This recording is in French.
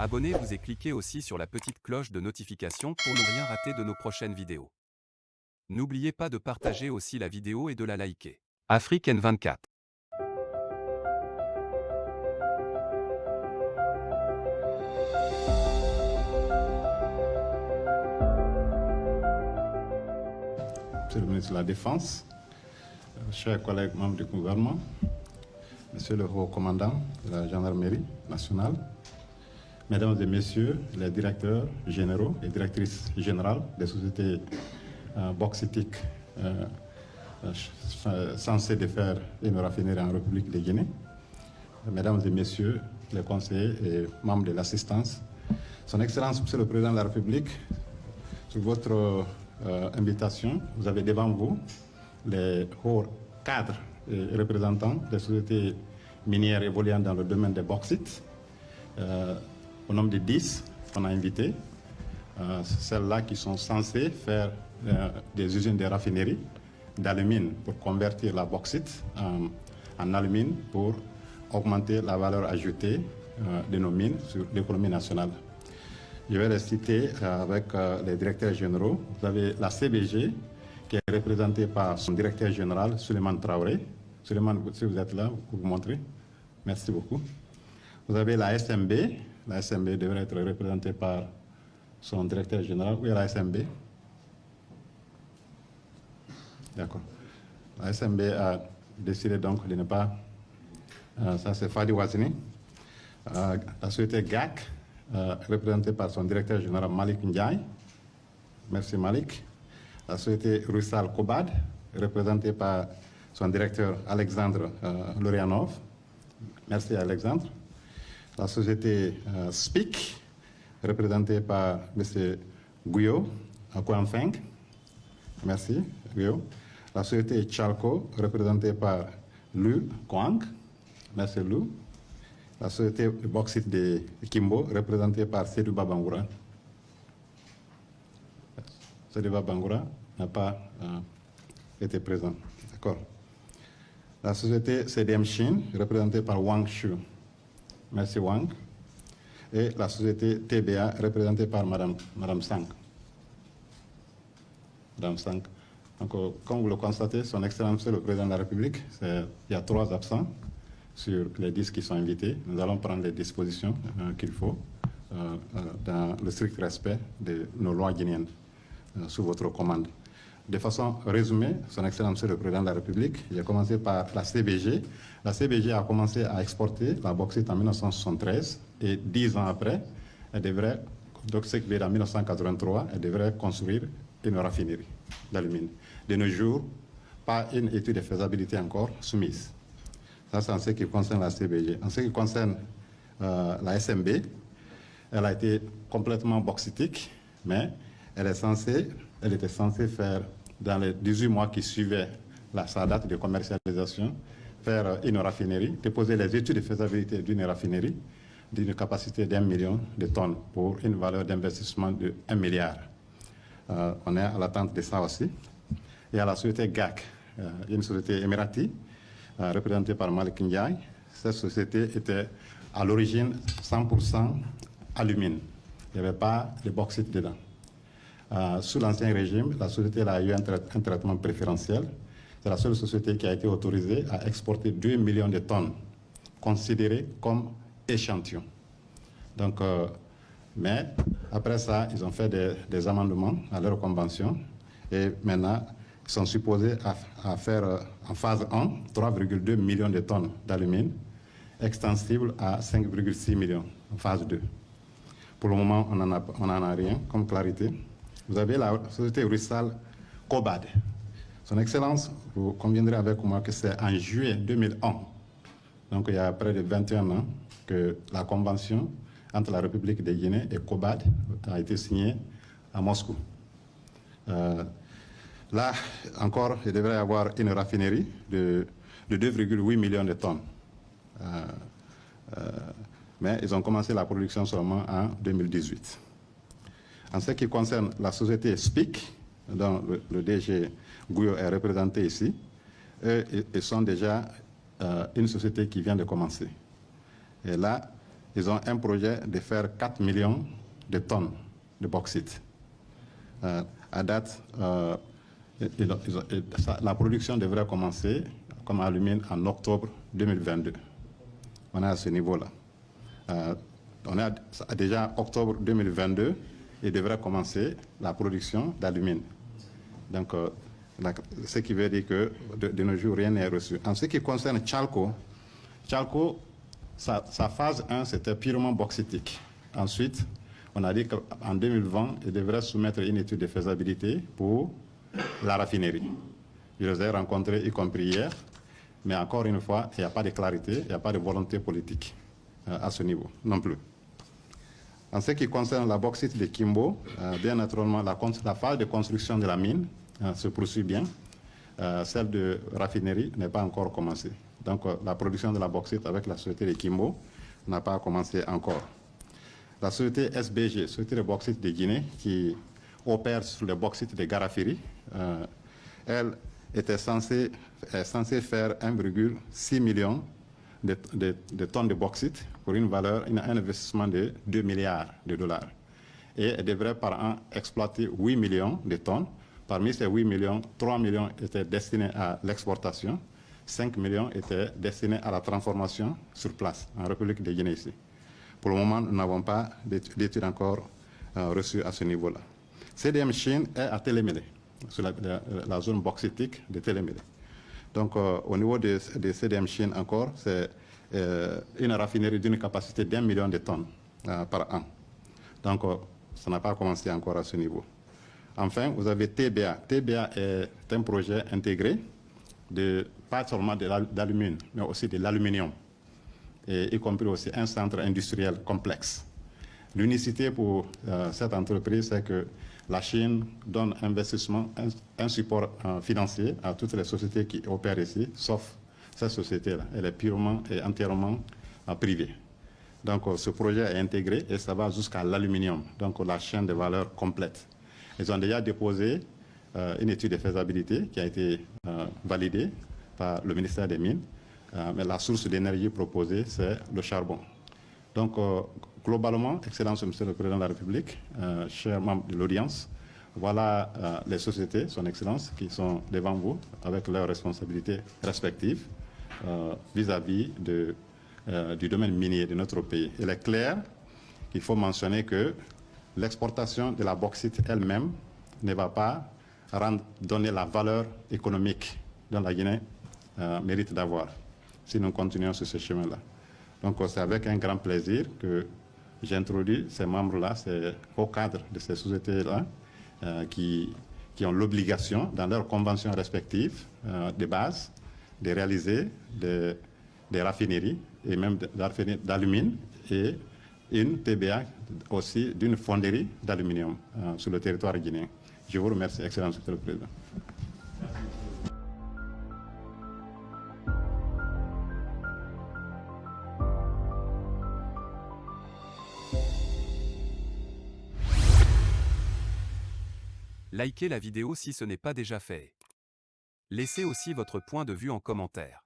Abonnez-vous et cliquez aussi sur la petite cloche de notification pour ne rien rater de nos prochaines vidéos. N'oubliez pas de partager aussi la vidéo et de la liker. Afrique N24. Monsieur le ministre de la Défense, chers collègues membres du gouvernement, Monsieur le haut commandant de la gendarmerie nationale, Mesdames et Messieurs les directeurs généraux et directrices générales des sociétés bauxitiques censées défaire une raffinerie en République de Guinée, Mesdames et Messieurs les conseillers et membres de l'assistance, Son Excellence Monsieur le Président de la République, sur votre invitation, vous avez devant vous les hauts cadres et représentants des sociétés minières évoluant dans le domaine des bauxites. Au nombre de 10 qu'on a invités, celles-là qui sont censées faire des usines de raffinerie d'alumine pour convertir la bauxite en alumine pour augmenter la valeur ajoutée de nos mines sur l'économie nationale. Je vais les citer avec les directeurs généraux. Vous avez la CBG qui est représentée par son directeur général, Suleiman Traoré. Suleiman, si vous êtes là, vous vous montrez. Merci beaucoup. Vous avez la SMB. La SMB devrait être représentée par son directeur général. Où est la SMB? D'accord. La SMB a décidé donc de ne pas... ça, c'est Fadi Wazini. La société GAC, représentée par son directeur général Malik Ndiaye. Merci Malik. La société Russal Kobad, représentée par son directeur Alexandre Lorianov. Merci Alexandre. La société SPIC, représentée par M. Guyo Kouanfeng. Merci Guyo. La société Chalco, représentée par Lu Kwang. Merci Lu. La société bauxite de Kimbo, représentée par Sedouba Bangoura. Sedouba Bangoura n'a pas été présent. D'accord. La société CDM Chine, représentée par Wang Shu. Merci Wang. Et la société TBA, représentée par Madame Sang. Madame Sang. Donc, comme vous le constatez, Son Excellence le Président de la République, il y a 3 absents sur les 10 qui sont invités. Nous allons prendre les dispositions qu'il faut dans le strict respect de nos lois guinéennes sous votre commande. De façon résumée, Son Excellence le Président de la République, j'ai commencé par la CBG. La CBG a commencé à exporter la bauxite en 1973 et 10 ans après, elle devrait, donc ce qui veut dire en 1983, elle devrait construire une raffinerie d'alumine. De nos jours, pas une étude de faisabilité encore soumise. Ça, c'est en ce qui concerne la CBG. En ce qui concerne la SMB, elle a été complètement bauxitique, mais elle était censée faire, dans les 18 mois qui suivaient sa date de commercialisation, faire une raffinerie, déposer les études de faisabilité d'une raffinerie d'une capacité d'1 million de tonnes pour une valeur d'investissement de 1 milliard. On est à l'attente de ça aussi. Et à la société GAC, une société émirati, représentée par Malik Ndiaye. Cette société était à l'origine 100% alumine. Il n'y avait pas de bauxite dedans. Sous l'Ancien Régime, la société a eu un traitement préférentiel. C'est la seule société qui a été autorisée à exporter 2 millions de tonnes, considérées comme échantillons. Donc, mais après ça, ils ont fait des amendements à leur convention et maintenant, ils sont supposés à faire en phase 1 3,2 millions de tonnes d'alumine, extensible à 5,6 millions en phase 2. Pour le moment, on n'en a rien comme clarité. Vous avez la société Russal Kobad. Son Excellence, vous conviendrez avec moi que c'est en juillet 2001, donc il y a près de 21 ans, que la convention entre la République de Guinée et Kobad a été signée à Moscou. Là, encore, il devrait y avoir une raffinerie de 2,8 millions de tonnes. Mais ils ont commencé la production seulement en 2018. En ce qui concerne la société SPIC, dont le DG Guyo est représenté ici, ils sont déjà une société qui vient de commencer. Et là, ils ont un projet de faire 4 millions de tonnes de bauxite. À date, la production devrait commencer comme alumine en octobre 2022. On est à ce niveau-là. On est déjà octobre 2022 et devrait commencer la production d'alumine. Donc, ce qui veut dire que de nos jours, rien n'est reçu. En ce qui concerne Chalco, sa phase 1, c'était purement bauxitique. Ensuite, on a dit qu'en 2020, il devrait soumettre une étude de faisabilité pour la raffinerie. Je les ai rencontrés, y compris hier, mais encore une fois, il n'y a pas de clarité, il n'y a pas de volonté politique à ce niveau non plus. En ce qui concerne la bauxite de Kimbo, bien naturellement, la phase de construction de la mine se poursuit bien. Celle de raffinerie n'est pas encore commencée. Donc, la production de la bauxite avec la société de Kimbo n'a pas commencé encore. La société SBG, Société de bauxite de Guinée, qui opère sur le bauxite de Garafiri, elle était censée faire 1,6 million de tonnes de bauxite pour une valeur, un investissement de 2 milliards de dollars. Et elle devrait par an exploiter 8 millions de tonnes. Parmi ces 8 millions, 3 millions étaient destinés à l'exportation, 5 millions étaient destinés à la transformation sur place, en République de Guinée ici. Pour le moment, nous n'avons pas d'études encore reçues à ce niveau-là. CDM Chine est à Télémélé, sur la zone bauxitique de Télémélé. Donc, au niveau de CDM Chine encore, c'est une raffinerie d'une capacité d'1 million de tonnes par an. Donc, ça n'a pas commencé encore à ce niveau. Enfin, vous avez TBA. TBA est un projet intégré, pas seulement d'alumine, mais aussi de l'aluminium, y compris aussi un centre industriel complexe. L'unicité pour cette entreprise, c'est que la Chine donne un support financier à toutes les sociétés qui opèrent ici, sauf cette société-là. Elle est purement et entièrement privée. Donc, ce projet est intégré et ça va jusqu'à l'aluminium, donc la chaîne de valeur complète. Ils ont déjà déposé une étude de faisabilité qui a été validée par le ministère des Mines, mais la source d'énergie proposée, c'est le charbon. Donc, globalement, Excellence Monsieur le Président de la République, chers membres de l'audience, voilà les sociétés, Son Excellence, qui sont devant vous avec leurs responsabilités respectives vis-à-vis du domaine minier de notre pays. Il est clair qu'il faut mentionner que l'exportation de la bauxite elle-même ne va pas donner la valeur économique dont la Guinée mérite d'avoir si nous continuons sur ce chemin-là. Donc, c'est avec un grand plaisir que j'introduis ces membres-là, ces hauts cadres de ces sociétés-là, qui ont l'obligation, dans leurs conventions respectives de base, de réaliser des raffineries et même d'alumine et une TBA aussi d'une fonderie d'aluminium sur le territoire guinéen. Je vous remercie, Excellence Monsieur le Président. Likez la vidéo si ce n'est pas déjà fait. Laissez aussi votre point de vue en commentaire.